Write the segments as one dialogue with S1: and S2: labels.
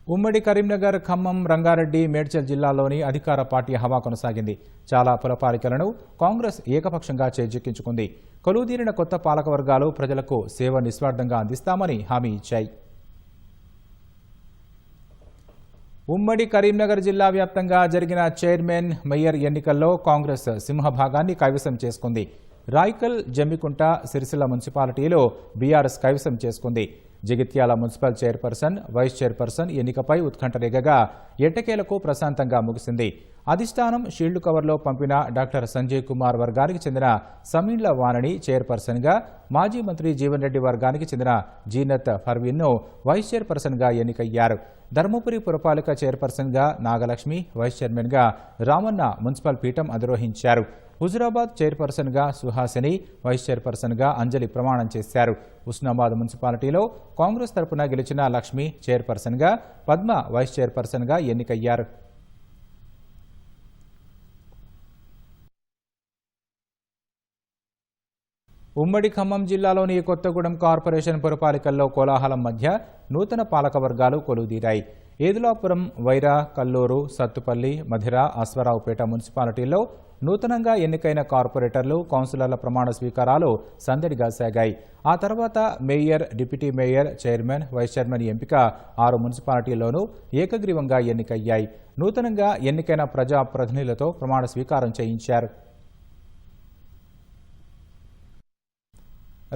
S1: ఉమ్మడి కరీంనగర్, ఖమ్మం, రంగారెడ్డి, మేడ్చల్ జిల్లాల్లోని అధికార పార్టీ హవా కొనసాగింది. చాలా పురపాలికలను కాంగ్రెస్ ఏకపక్షంగా చేజిక్కించుకుంది. కొలువుదీరిన కొత్త పాలకవర్గాలు ప్రజలకు సేవ నిస్వార్థంగా అందిస్తామని హామీ ఇచ్చాయి. ఉమ్మడి కరీంనగర్ జిల్లా వ్యాప్తంగా జరిగిన చైర్మన్, మేయర్ ఎన్నికల్లో కాంగ్రెస్ సింహభాగాన్ని కైవసం చేసుకుంది. రాయ్కల్, జమ్మికుంట, సిరిసిల్ల మున్సిపాలిటీలో బీఆర్ఎస్ కైవసం చేసుకుంది. Jagtial municipal chairperson, vice chairperson ఎన్నికపై ఉత్కంఠ రేగగా ఎట్టకేలకు ప్రశాంతంగా ముగిసింది. అధిష్టానం షీల్డ్ కవర్లో పంపిన డాక్టర్ సంజయ్ కుమార్ వర్గానికి చెందిన సమీన్ల వాణిని చైర్పర్సన్గా, మాజీ మంత్రి జీవన్ రెడ్డి వర్గానికి చెందిన జీనత్ పర్వీన్ను వైస్ చైర్పర్సన్గా ఎన్నికయ్యారు. ధర్మపురి పురపాలిక చైర్పర్సన్గా నాగలక్ష్మి, వైస్ చైర్మన్గా రామన్న మున్సిపల్ పీఠం అధిరోహించారు. హుజురాబాద్ చైర్పర్సన్గా సుహాసిని, వైస్ చైర్పర్సన్గా అంజలి ప్రమాణం చేశారు. ఉస్నాబాద్ మున్సిపాలిటీలో కాంగ్రెస్ తరపున గెలిచిన లక్ష్మి చైర్పర్సన్గా, పద్మ వైస్ చైర్పర్సన్గా ఎన్నికయ్యారు. ఉమ్మడి ఖమ్మం జిల్లాలోని కొత్తగూడెం కార్పొరేషన్ పురపాలికల్లో కోలాహలం మధ్య నూతన పాలకవర్గాలు కొలువుదీరాయి. ఏదులాపురం, వైరా, కల్లూరు, సత్తుపల్లి, మధిర, అశ్వరావుపేట మున్సిపాలిటీల్లో నూతనంగా ఎన్నికైన కార్పొరేటర్లు, కౌన్సిలర్ల ప్రమాణ స్వీకారాలు సందడిగా సాగాయి. ఆ తర్వాత mayor, deputy mayor, chairman, vice chairman ఎంపిక 6 మున్సిపాలిటీల్లోనూ ఏకగ్రీవంగా ఎన్నికయ్యాయి. నూతనంగా ఎన్నికైన ప్రజాప్రతినిధులతో ప్రమాణ స్వీకారం చేయించారు.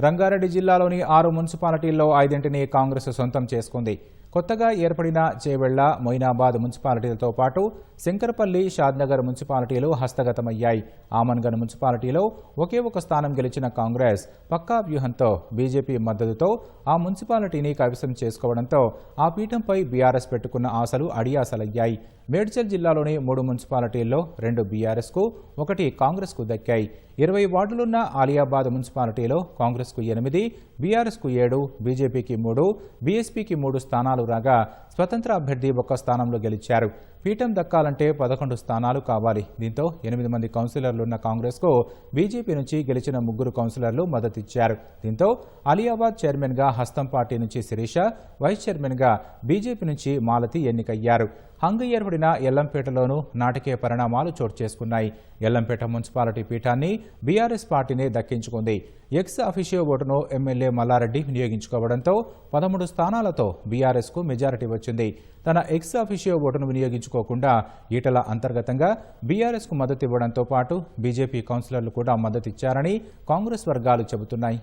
S1: రంగారెడ్డి జిల్లాలోని 6 మున్సిపాలిటీల్లో 5ంటిని కాంగ్రెస్ సొంతం చేసుకుంది. కొత్తగా ఏర్పడిన చేవెళ్ల, మొయినాబాద్ మున్సిపాలిటీలతో పాటు శంకరపల్లి, షాద్నగర్ మున్సిపాలిటీలు హస్తగతమయ్యాయి. ఆమన్గన్ మున్సిపాలిటీలో ఒకే ఒక స్థానం గెలిచిన కాంగ్రెస్ పక్కా వ్యూహంతో బీజేపీ మద్దతుతో ఆ మున్సిపాలిటీని కైవసం చేసుకోవడంతో ఆ పీఠంపై బీఆర్ఎస్ పెట్టుకున్న ఆశలు అడియాసలయ్యాయి. మేడ్చల్ జిల్లాలోని 3 మున్సిపాలిటీల్లో 2 బీఆర్ఎస్కు, 1 కాంగ్రెస్కు దక్కాయి. 20 వార్డులున్న ఆలియాబాద్ మున్సిపాలిటీలో కాంగ్రెస్కు 8, బీఆర్ఎస్కు 7, బీజేపీకి 3, బీఎస్పీకి 3 స్థానాలు రాగా స్వతంత్ర అభ్యర్థి 1 స్థానంలో గెలిచారు. పీఠం దక్కాలంటే 11 స్థానాలు కావాలి. దీంతో 8 మంది కౌన్సిలర్లున్న కాంగ్రెస్కు బీజేపీ నుంచి గెలిచిన 3 కౌన్సిలర్లు మద్దతిచ్చారు. దీంతో ఆలియాబాద్ చైర్మన్గా హస్తం పార్టీ నుంచి శిరీష, వైస్ చైర్మన్గా బీజేపీ నుంచి మాలతి ఎన్నికయ్యారు. హంగ ఏర్పడిన ఎల్లంపేటలోనూ నాటకీయ పరిణామాలు చోటు చేసుకున్నాయి. ఎల్లంపేట మున్సిపాలిటీ పీఠాన్ని బీఆర్ఎస్ పార్టీనే దక్కించుకుంది. ఎక్స్ అఫిషియో ఓటును ఎమ్మెల్యే మల్లారెడ్డి వినియోగించుకోవడంతో 13 స్థానాలతో బీఆర్ఎస్కు మెజారిటీ వచ్చింది. తన ఎక్స్ అఫిషియో ఓటును వినియోగించుకోకుండా ఈటల అంతర్గతంగా బీఆర్ఎస్కు మద్దతు ఇవ్వడంతో పాటు బీజేపీ కౌన్సిలర్లు కూడా మద్దతిచ్చారని కాంగ్రెస్ వర్గాలు చెబుతున్నాయి.